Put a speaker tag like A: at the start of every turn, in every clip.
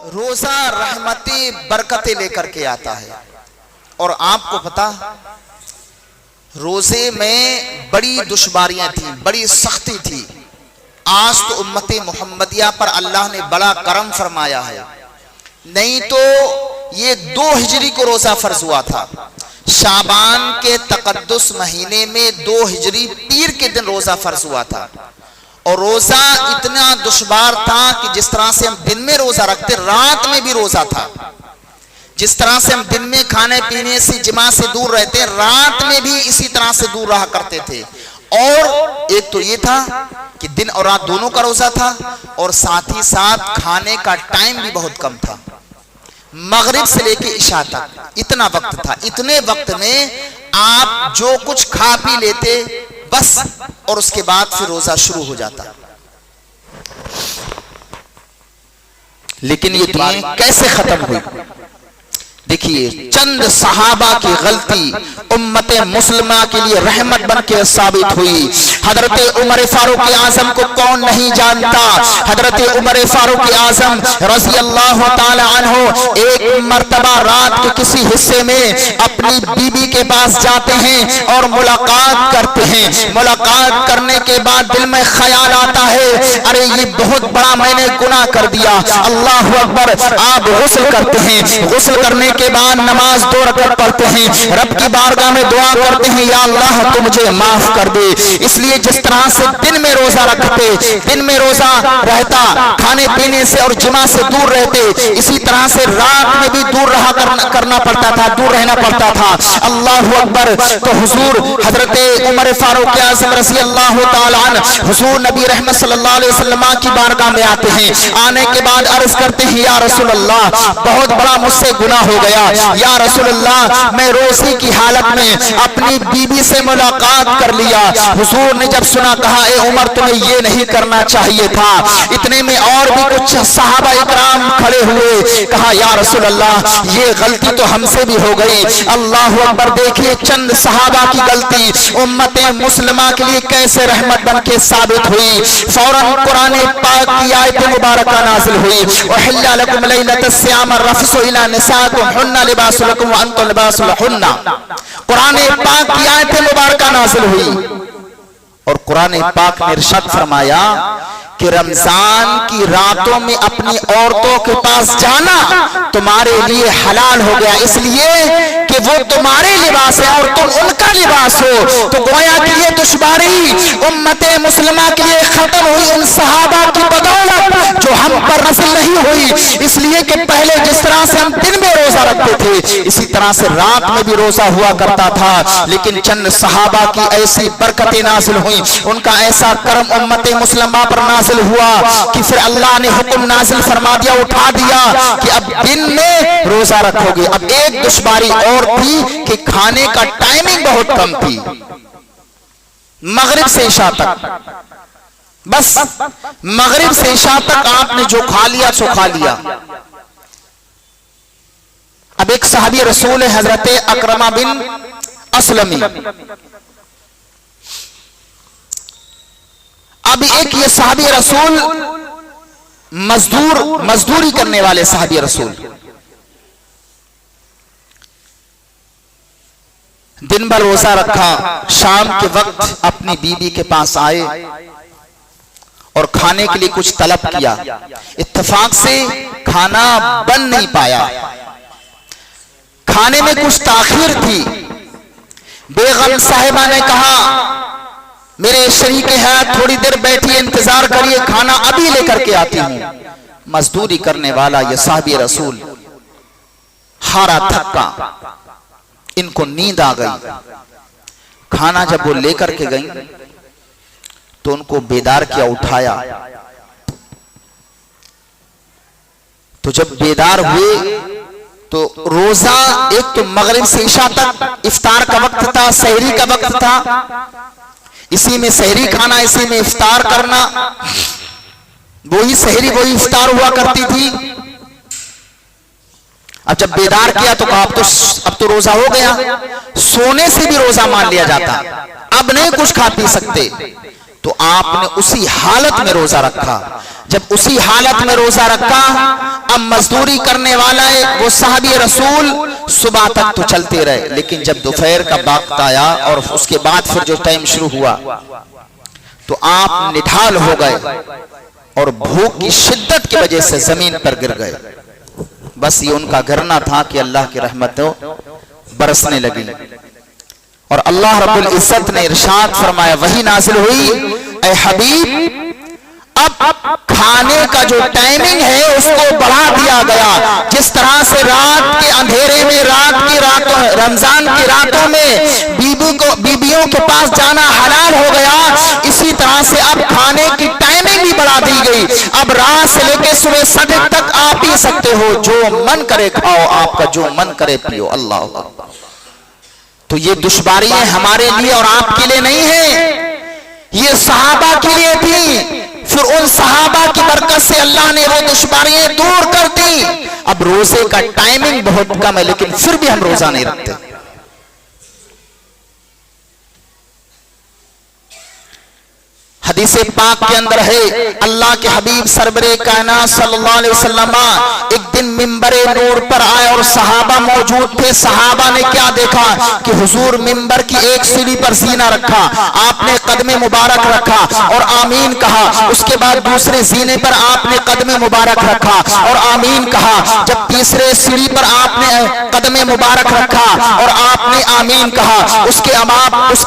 A: روزہ رحمتیں برکتیں لے کر کے آتا ہے. اور آپ کو پتا روزے میں بڑی دشواریاں تھیں, بڑی سختی تھی. آج تو امت محمدیہ پر اللہ نے بڑا کرم فرمایا ہے, نہیں تو یہ 2 ہجری کو روزہ فرض ہوا تھا. شعبان کے تقدس مہینے میں 2 ہجری پیر کے دن روزہ فرض ہوا تھا. اور روزہ اتنا دشوار تھا کہ جس طرح سے ہم دن میں روزہ رکھتے رات میں بھی روزہ تھا. جس طرح سے ہم دن میں کھانے پینے سے جماع سے دور رہتے رات میں بھی اسی طرح سے دور رہا کرتے تھے. اور ایک تو یہ تھا کہ دن اور رات دونوں کا روزہ تھا, اور ساتھ ہی ساتھ کھانے کا ٹائم بھی بہت کم تھا. مغرب سے لے کے عشاء تک اتنا وقت تھا. اتنے وقت میں آپ جو کچھ کھا پی لیتے بس, اور اس کے بعد پھر روزہ شروع ہو جاتا. لیکن یہ دعائیں کیسے ختم ہوئی؟ دیکھیے چند صحابہ کی غلطی امت مسلمہ کے لیے رحمت بن کے ثابت ہوئی. حضرت عمر فاروق اعظم کو کون نہیں جانتا؟ حضرت عمر فاروق اعظم رضی اللہ تعالی عنہ ایک مرتبہ رات کے کسی حصے میں اپنی بیوی کے پاس جاتے ہیں اور ملاقات کرتے ہیں. ملاقات کرنے کے بعد دل میں خیال آتا ہے ارے یہ بہت بڑا میں نے گناہ کر دیا. اللہ اکبر. آپ غسل کرتے ہیں, غسل کرنے کے بعد نماز 2 رکعت پڑھتے ہیں, رب کی بارگاہ میں دعا کرتے ہیں یا اللہ تو مجھے معاف کر دے. اس لیے جس طرح سے دن میں روزہ رکھتے, دن میں روزہ رہتا, کھانے پینے سے اور جماع سے دور رہتے, اسی طرح سے رات میں بھی دور رہا کرنا پڑتا تھا, دور رہنا پڑتا تھا. اللہ اکبر. تو حضور حضرت عمر فاروق اعظم رضی اللہ تعالی عنہ حضور نبی رحمت صلی اللہ علیہ وسلم کی بارگاہ میں آتے ہیں. آنے کے بعد عرض کرتے ہیں یا رسول اللہ بہت بڑا مجھ سے گناہ ہو گیا. یا رسول اللہ میں روزے کی حالت میں اپنی بیوی سے ملاقات کر لیا. حضور نے جب سنا کہا اے عمر تمہیں یہ نہیں کرنا چاہیے تھا. اتنے میں اور بھی کچھ صحابہ اکرام کھڑے ہوئے, کہا یا رسول اللہ یہ غلطی تو ہم سے بھی ہو گئی. اللہ اکبر. دیکھیے چند صحابہ کی غلطی امت مسلمہ کے لیے کیسے رحمت بن کے ثابت ہوئی. فوراً قرآن پاک کی آیت مبارکہ نازل ہوئی. وحل لکم لیلۃ الصیام الرفث الی نسائکم ہن لباس لکم وانتم لباس لہن. قرآن پاک کی آیت مبارکہ نازل ہوئی اور قرآن پاک نے ارشاد فرمایا کہ رمضان کی راتوں میں اپنی عورتوں کے پاس جانا تمہارے لیے حلال ہو گیا, اس لیے کہ وہ تمہارے لباس ہے اور تم ان کا لباس ہو. تو گویا کہ یہ دشواری امت مسلمہ کے لیے ختم ہوئی ان صحابہ کی بدولت جو ہم پر نازل نہیں ہوئی. اس لیے کہ پہلے جس طرح سے ہم دن میں روزہ رکھتے تھے اسی طرح سے رات میں بھی روزہ ہوا کرتا تھا. لیکن چند صحابہ کی ایسی برکتیں نازل ہوئیں, ان کا ایسا کرم امت مسلمہ پر نازل ہوا کہ پھر اللہ نے حکم نازل فرما دیا, اٹھا دیا کہ اب دن میں روزہ رکھو گے. اب ایک دشواری اور تھی کہ کھانے کا ٹائمنگ بہت کم تھی, مغرب سے عشاء تک, بس مغرب سے عشاء تک آپ نے جو کھا لیا سو کھا لیا. اب ایک صحابی رسول حضرت اکرمہ بن اسلمی, اب ایک یہ صحابی رسول مزدوری کرنے والے صحابی رسول, دن بھر روزہ رکھا, شام کے وقت اپنی بیوی کے پاس آئے اور کھانے کے لیے کچھ طلب کیا. اتفاق سے کھانا بن نہیں پایا, کھانے میں کچھ تاخیر تھی. بیگم صاحبہ نے کہا میرے شریک حیات تھوڑی دیر بیٹھیے, انتظار کریے, کھانا ابھی لے کر کے آتی ہوں. مزدوری کرنے والا یہ صحابی رسول ہارا تھکا, ان کو نیند آ گئی. کھانا جب وہ لے کر کے گئیں تو ان کو بیدار کیا, اٹھایا. تو جب بیدار ہوئے تو روزہ ایک تو مغرب سے عشاء تک افطار کا وقت تھا, سحری کا وقت تھا, اسی میں سحری کھانا, اسی میں افطار کرنا, وہی سحری وہی افطار ہوا کرتی تھی. اب جب بیدار کیا تو کہا اب تو روزہ ہو گیا. سونے سے بھی روزہ مان لیا جاتا, اب نہیں کچھ کھا پی سکتے. تو آپ نے اسی حالت میں روزہ رکھا. جب اسی حالت میں روزہ رکھا اب مزدوری کرنے والا ہے وہ صحابی رسول صبح تک تو چلتے رہے، لیکن جب دوپہر کا وقت آیا اور اس کے بعد پھر جو ٹائم شروع ہوا تو آپ نڈھال ہو گئے اور بھوک کی شدت کی وجہ سے زمین پر گر گئے۔ بس یہ ان کا گرنا تھا کہ اللہ کی رحمت برسنے لگی، اور اللہ رب العزت نے ارشاد فرمایا، وہی نازل ہوئی، اے حبیب اب کھانے کا جو ٹائمنگ ہے اس کو بڑھا دیا گیا۔ جس طرح سے رات کے اندھیرے میں رمضان کی راتوں میں بیبیوں کے پاس جانا حلال ہو گیا، اسی طرح سے اب کھانے کی ٹائمنگ بھی بڑھا دی گئی۔ اب رات سے لے کے صبح صدق تک آپ پی سکتے ہو، جو من کرے کھاؤ، آپ کا جو من کرے پیو۔ اللہ تو یہ دشواریاں ہمارے لیے اور آپ کے لیے نہیں ہیں، یہ صحابہ کے لیے تھی۔ پھر ان صحابہ کی برکت سے اللہ نے وہ دشواریاں دور کر دی۔ اب روزے کا ٹائمنگ بہت کم ہے لیکن پھر بھی ہم روزہ نہیں رکھتے۔ حدیث پاک کے اندر ہے، اللہ کے حبیب سرور کائنات صلی اللہ علیہ وسلم ایک دن منبر نور پر آئے اور صحابہ موجود تھے۔ صحابہ نے کیا دیکھا کہ حضور منبر کی ایک سیڑھی پر زینہ رکھا، آپ نے قدم مبارک رکھا اور آمین کہا، اس کے بعد دوسرے زینے پر آپ نے قدم مبارک رکھا اور آمین کہا، جب تیسرے سیڑھی پر آپ نے قدم مبارک رکھا اور آپ نے آمین کہا، اس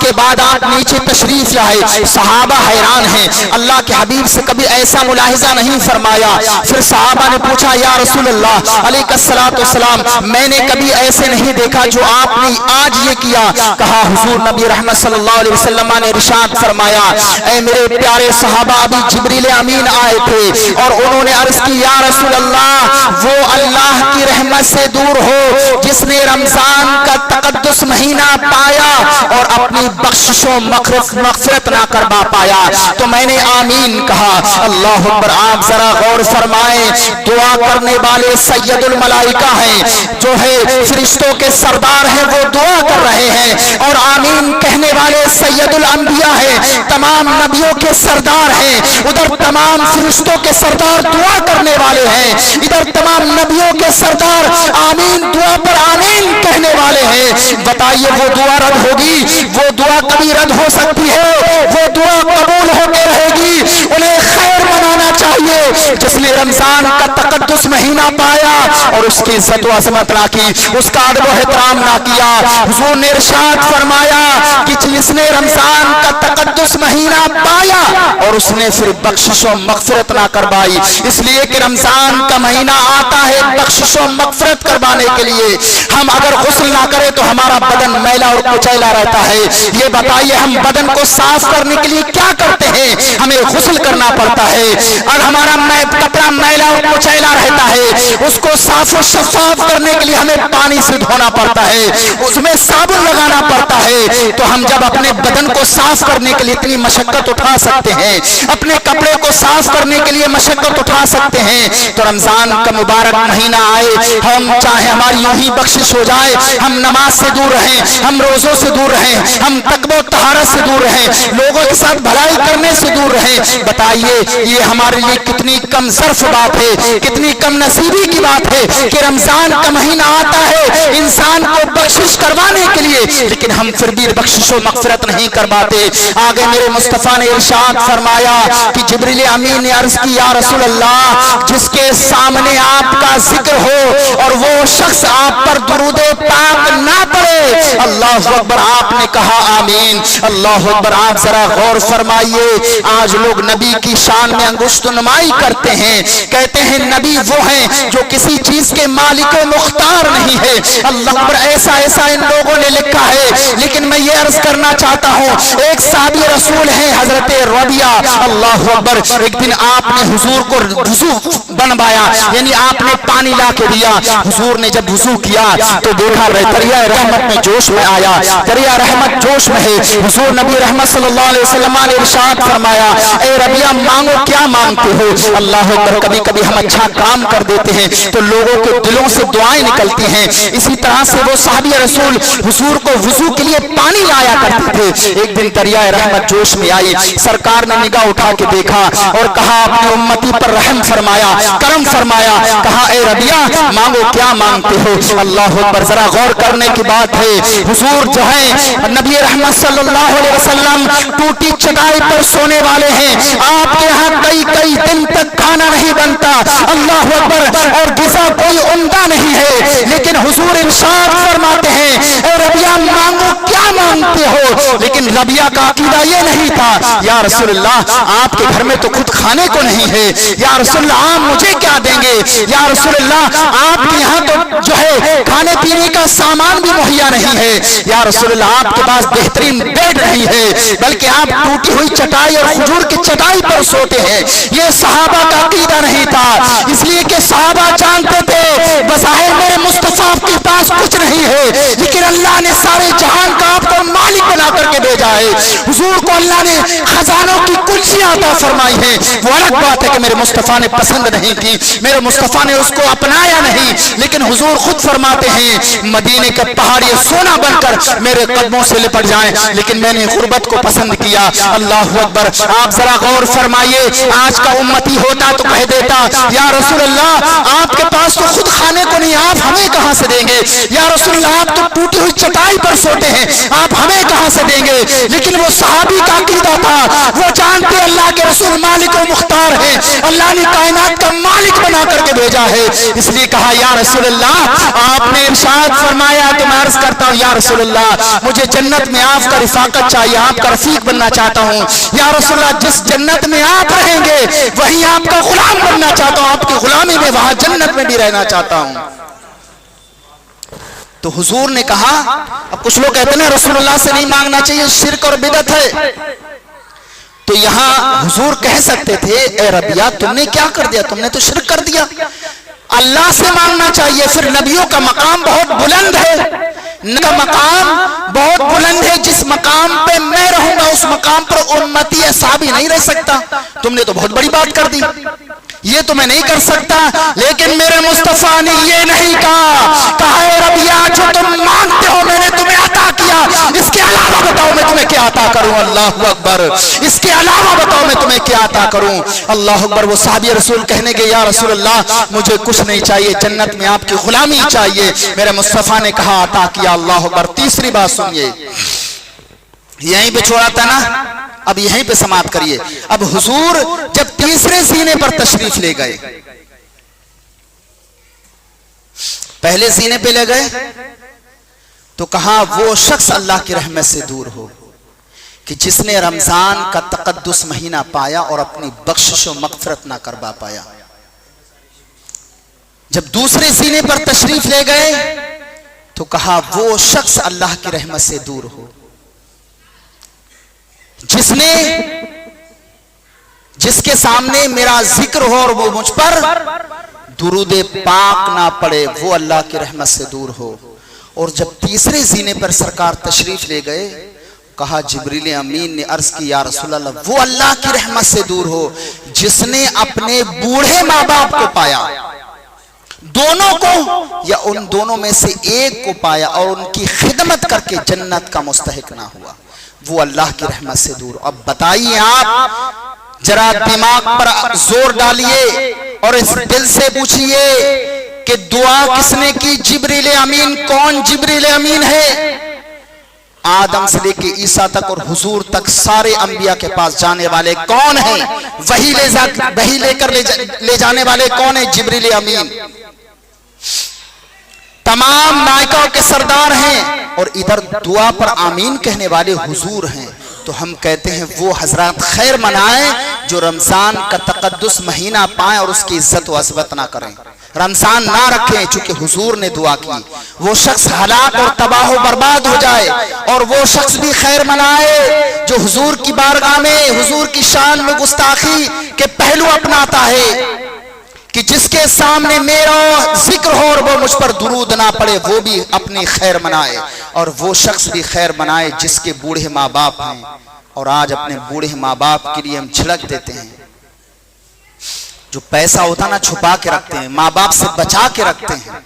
A: کے بعد آپ نیچے تشریف لائے۔ صحابہ حیران ہیں، اللہ کے حبیب سے کبھی ایسا ملاحظہ نہیں فرمایا۔ پھر صحابہ نے پوچھا، یا رسول اللہ علیہ الصلوۃ والسلام، میں نے کبھی ایسے نہیں دیکھا جو آپ نے آج یہ کیا۔ کہا، حضور نبی رحمت صلی اللہ علیہ وسلم نے ارشاد فرمایا، اے میرے پیارے صحابہ، ابھی جبریل امین آئے تھے اور انہوں نے عرض کی، یا رسول اللہ، وہ اللہ کی رحمت سے دور ہو جس نے رمضان کا تقدس مہینہ پایا اور اپنی بخشش و مغفرت نہ کر پایا۔ تو میں نے آمین کہا۔ اللہ اکبر۔ آپ ذرا غور فرمائیں، دعا کرنے والے سید الملائکہ ہیں، جو ہے فرشتوں کے سردار ہیں، وہ دعا کر رہے ہیں، اور آمین کہنے والے سید الانبیاء ہیں، تمام نبیوں کے سردار ہیں۔ ادھر تمام فرشتوں کے سردار دعا کرنے والے ہیں، ادھر تمام نبیوں کے سردار آمین دعا پر آمین کہنے والے ہیں۔ بتائیے وہ دعا رد ہوگی؟ وہ دعا کبھی رد ہو سکتی ہے؟ وہ دعا قبول ہو کے رہے گی۔ انہیں خیر منانا چاہیے جس نے رمضان کا تقدس مہینہ پایا اور اس کی عزت و عظمت نہ کی، اس کا ادب و احترام نہ کیا۔ حضور نے ارشاد فرمایا کہ جس نے رمضان کا تقدس مہینہ پایا اور اس نے پھر بخشش و مغفرت نہ کروائی، اس لیے کہ رمضان کا مہینہ آتا ہے بخشش و مغفرت کروانے کے لیے۔ ہم اگر غسل نہ کریں تو ہمارا بدن میلا اور کچیلا رہتا ہے۔ یہ بتائیے ہم بدن کو صاف کرنے کے لیے کیا کرتے ہیں؟ ہمیں غسل کرنا پڑتا ہے۔ اور ہمارا کپڑا میلا اور کچیلا رہتا ہے، اس کو صاف و شفاف کرنے کے لیے ہمیں پانی سے دھونا پڑتا ہے، اس میں صابن لگانا پڑتا ہے۔ تو ہم جب اپنے بدن کو صاف کرنے کے لیے اتنی مشقت اٹھا سکتے ہیں، اپنے کپڑے کو صاف کرنے کے لیے مشقت اٹھا سکتے ہیں، تو رمضان کا مبارک مہینہ آئے، ہم چاہے ہماری یوں ہی بخشش ہو جائے، ہم نماز سے دور رہیں، ہم روزوں سے دور رہیں، ہم تقوی و طہارت سے دور رہیں، لوگوں کے ساتھ بھلائی کرنے سے دور رہیں۔ بتائیے یہ ہمارے لیے کتنی کم ظرف بات ہے، کتنی کم نصیبی کی بات ہے کہ رمضان کا مہینہ آتا ہے انسان کو بخشش کروانے کے لیے، لیکن ہم پھر بھی بخشش و مغفرت نہیں کرواتے۔ آگے میرے مصطفیٰ نے ارشاد فرمایا کہ جبریل امین نے عرض کی، یا رسول اللہ، جس کے سامنے آپ کا ذکر ہو اور وہ شخص آپ پر درود پاک نہ پڑے، اللہ اکبر۔ آپ نے کہا آمین۔ اللہ اکبر۔ آپ ذرا غور فرمائیے، آج لوگ نبی کی شان میں انگشت نمائی کرتے ہیں، کہتے ہیں نبی وہ ہیں جو کسی چیز کے مالک و مختار نہیں ہے۔ اللہ اکبر۔ ایسا ان لوگوں نے لکھا ہے، لیکن میں یہ عرض کرنا چاہتا ہوں، ایک صحابی رسول ہیں حضرت ربیعہ، اللہ اکبر، ایک دن آپ نے حضور کو وضو بنوایا، یعنی آپ نے پانی لا کے دیا۔ حضور نے جب وضو کیا تو دیکھا دریا رحمت میں جوش میں آیا، دریا رحمت جوش میں ہے۔ حضور نبی رحمت صلی اللہ علیہ وسلم نے ارشاد فرمایا، اے ربیعہ مانگو، کیا مانگتے ہو؟ اللہ اکبر۔ کبھی کبھی ہم اچھا کام کر دیتے ہیں تو لوگوں کے دلوں سے دعائیں نکلتی ہیں. اسی طرح سے وہ صحابی رسول حضور کو وضو کے لیے پانی لایا کرتے تھے. ایک دن دریائے رحمت جوش میں آئی, سرکار نے نگاہ اٹھا کے دیکھا اور کہا اپنی امتی پر رحم فرمایا, کرم فرمایا. کہا اے ربیہ مانگو, کیا مانگتے ہو؟ اللہ اکبر. ذرا غور کرنے کی بات ہے, حضور جو ہے نبی رحمت صلی اللہ علیہ وسلم ٹوٹی چٹائی پر سونے والے ہیں. آپ کے ہاں کئی دن تک کھانا نہیں بنتا, اللہ اکبر, اور غذا کوئی عمدہ نہیں ہے, لیکن حضور ارشاد فرماتے ہیں اے ربیہ مانگو, کیا مانگتے ہو؟ لیکن ربیہ کا عقیدہ یہ نہیں تھا یا رسول اللہ آپ کے گھر میں تو خود کھانے کو نہیں ہے, یا رسول اللہ آپ مجھے کیا دیں گے؟ یا رسول اللہ آپ کے یہاں تو جو ہے کھانے پینے کا سامان بھی مہیا نہیں ہے, یا رسول اللہ آپ کے پاس بہترین بیڈ نہیں ہے, بلکہ آپ ٹوٹی ہوئی چٹائی اور کھجور کی چٹائی پر سوتے ہیں. یہ صحابہ کا عقیدہ نہیں تھا, اس لیے کہ صحابہ جانتے تھے بظاہر میرے مصطفیٰ کے پاس کچھ نہیں ہے, لیکن اللہ نے سارے جہان کا آپ کو مالک بنا کر کے بھیجا ہے. حضور کو اللہ نے خزانوں کی کنجیاں عطا فرمائی ہیں. وہ الگ بات ہے کہ میرے مصطفیٰ نے پسند نہیں کی, میرے مصطفیٰ نے اس کو اپنایا نہیں, لیکن حضور خود فرماتے ہیں مدینے کے پہاڑی سونا بن کر میرے قدموں سے لپٹ جائیں, لیکن میں نے غربت کو پسند کیا. اللہ اکبر. آپ ذرا غور فرمائیے, آج کا امتی ہوتا تو کہہ دیتا یا رسول اللہ آپ کے پاس تو خود کھانے کو نہیں, آپ ہمیں کہاں سے دیں گے؟ یا رسول اللہ آپ تو ٹوٹی ہوئی چٹائی پر سوتے ہیں, آپ ہمیں کہاں سے دیں گے؟ لیکن وہ صحابی کا عقیدہ تھا, وہ جانتے اللہ کے رسول مالک و مختار ہیں, اللہ نے کائنات کا مالک بنا کر کے بھیجا ہے. اس لیے کہا یا رسول اللہ آپ نے ارشاد فرمایا تو میں عرض کرتا ہوں یا رسول اللہ مجھے جنت میں آپ کا رفاقت چاہیے, آپ کا رفیق بننا چاہتا ہوں. یا رسول اللہ جس جنت میں آپ رہیں گے وہیں آپ کا غلام بننا چاہتا ہوں, آپ کی غلامی میں وہاں جنت میں بھی رہنا چاہتا ہوں. تو حضور نے کہا, اب کچھ لوگ کہتے ہیں رسول اللہ سے نہیں مانگنا چاہیے, شرک اور بدعت ہے. تو یہاں حضور کہہ سکتے تھے اے ربیہ تم نے کیا کر دیا, تم نے تو شرک کر دیا. اللہ سے مانگنا چاہیے. پھر نبیوں کا مقام بہت بلند ہے, کا مقام بہت بلند ہے. جس مقام پہ میں رہوں گا اس مقام پر امتی اصحابی نہیں رہ سکتا. تم نے تو بہت بڑی بات کر دی, یہ تو میں نہیں کر سکتا. لیکن میرے مصطفیٰ نے یہ نہیں کہا اے ربیہ جو تم مانگتے ہو میں نے تمہیں عطا کیا, اس کے علاوہ بتاؤ میں تمہیں کیا عطا کروں. اللہ اکبر. اس کے علاوہ بتاؤ میں تمہیں کیا عطا کروں. اللہ اکبر. وہ صحابی رسول کہنے کے یا رسول اللہ مجھے کچھ نہیں چاہیے, جنت میں آپ کی غلامی چاہیے. میرے مصطفیٰ نے کہا عطا کیا. اللہ اکبر. تیسری بات سنیے, یہیں پہ چھوڑا تھا نا, اب یہیں پہ سماعت کریے. اب حضور جب تیسرے سینے پر تشریف لے گئے, پہلے سینے پہ لے گئے تو کہا وہ شخص اللہ کی رحمت سے دور ہو کہ جس نے رمضان کا تقدس مہینہ پایا اور اپنی بخشش و مغفرت نہ کروا پایا. جب دوسرے سینے پر تشریف لے گئے تو کہا وہ شخص اللہ کی رحمت سے دور ہو جس کے سامنے میرا ذکر ہو اور وہ مجھ پر درود پاک نہ پڑے, وہ اللہ کی رحمت سے دور ہو. اور جب تیسرے زینے پر سرکار تشریف لے گئے کہا جبریل امین نے عرض کی یا رسول اللہ وہ اللہ کی رحمت سے دور ہو جس نے اپنے بوڑھے ماں باپ کو پایا, دونوں کو یا ان دونوں میں سے ایک کو پایا اور ان کی خدمت کر کے جنت کا مستحق نہ ہوا, وہ اللہ کی رحمت سے دور. اب بتائیے آپ ذرا دماغ پر زور ڈالیے اور اس دل سے پوچھئے کہ دعا کس نے کی؟ جبریل امین. کون جبریل امین ہے؟ آدم سے لے کے عیسیٰ تک اور حضور تک سارے انبیاء کے پاس جانے والے کون ہیں؟ وحی لے کر لے جانے والے کون ہیں؟ جبریل امین. تمام ملائکہ کے سردار ہیں اور ادھر دعا پر آمین کہنے والے حضور ہیں. تو ہم کہتے ہیں وہ حضرات خیر منائیں جو رمضان کا تقدس مہینہ پائیں اور اس کی عزت و عظمت نہ کریں, رمضان نہ رکھیں چونکہ حضور نے دعا کی. وہ شخص ہلاک اور تباہ و برباد ہو جائے اور وہ شخص بھی خیر منائے جو حضور کی بارگاہ میں حضور کی شان میں گستاخی کے پہلو اپناتا ہے کہ جس کے سامنے میرا ذکر ہو اور وہ مجھ پر درود نہ پڑے, وہ بھی اپنی خیر منائے. اور وہ شخص بھی خیر منائے جس کے بوڑھے ماں باپ ہیں اور آج اپنے بوڑھے ماں باپ کے لیے ہم جھڑک دیتے ہیں. جو پیسہ ہوتا نا چھپا کے رکھتے ہیں، ماں باپ سے بچا کے رکھتے ہیں،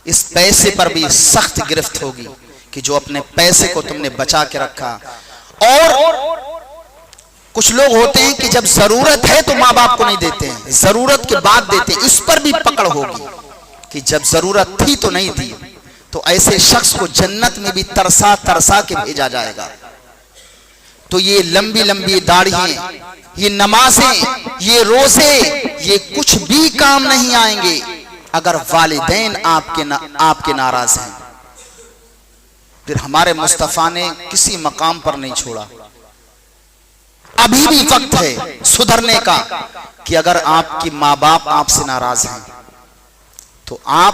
A: اس پیسے پر بھی سخت گرفت ہوگی کہ جو اپنے پیسے کو تم نے بچا کے رکھا۔ اور کچھ لوگ ہوتے ہیں کہ جب ضرورت ہے تو ماں باپ کو نہیں دیتے ہیں، ضرورت کے بعد دیتے ہیں، اس پر بھی پکڑ ہوگی کہ جب ضرورت تھی تو نہیں دی، تو ایسے شخص کو جنت میں بھی ترسا ترسا کے بھیجا جائے گا۔ تو یہ لمبی لمبی داڑھیاں، یہ نمازیں، یہ روزے، یہ کچھ بھی کام نہیں آئیں گے اگر والدین آپ کے ناراض ہیں۔ پھر ہمارے مصطفیٰ نے کسی مقام پر نہیں چھوڑا، ابھی بھی وقت ہے سدھرنے کا کہ اگر آپ کی ماں باپ آپ سے ناراض ہیں تو آپ،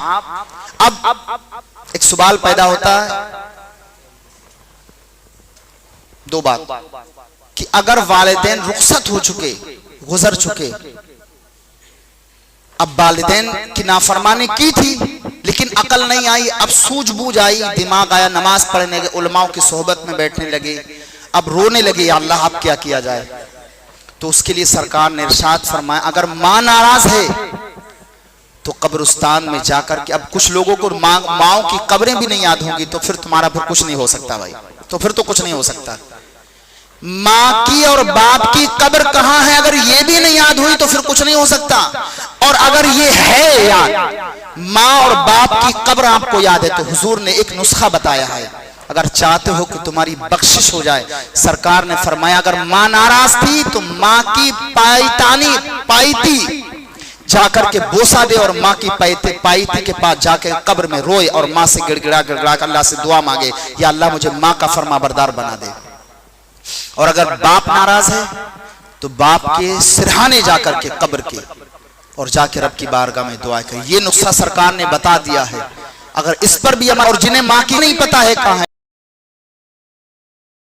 A: اب ایک سوال پیدا ہوتا ہے، دو بات، کہ اگر والدین رخصت ہو چکے، گزر چکے، اب والدین کی نافرمانی کی تھی لیکن عقل نہیں آئی، اب سوجھ بوجھ آئی، دماغ آیا، نماز پڑھنے لگے، علماء کی صحبت میں بیٹھنے لگے، اب رونے لگے، یا اللہ اب کیا کیا جائے؟ تو اس کے لیے سرکار نے ارشاد فرمایا اگر ماں ناراض ہے تو قبرستان میں جا کر کے، اب کچھ لوگوں کو ماؤں کی قبریں بھی نہیں یاد ہوں گی تو پھر تمہارا پھر کچھ نہیں ہو سکتا بھائی، تو پھر تو کچھ نہیں ہو سکتا۔ ماں کی اور باپ کی قبر کہاں ہے اگر یہ بھی نہیں یاد ہوئی تو پھر کچھ نہیں ہو سکتا، اور اگر یہ ہے یاد، ماں اور باپ کی قبر آپ کو یاد ہے، تو حضور نے ایک نسخہ بتایا ہے، اگر چاہتے ہو کہ تمہاری بخشش ہو جائے، سرکار نے فرمایا اگر ماں ناراض تھی تو ماں کی پائیتی جا کر کے بوسا دے، اور ماں کی پائیتی کے پاس جا کے قبر میں روئے اور ماں سے گڑ گڑا کر اللہ سے دعا مانگے، یا اللہ مجھے ماں کا فرما بردار بنا دے۔ اور اگر باپ ناراض ہے تو باپ کے سرہانے جا کر کے قبر کے، اور جا کے رب کی بارگاہ میں دعا کریں۔ یہ نسخہ سرکار نے بتا دیا ہے، اگر اس پر بھی ہمارا، اور جنہیں ماں کی نہیں پتا ہے کہاں ہے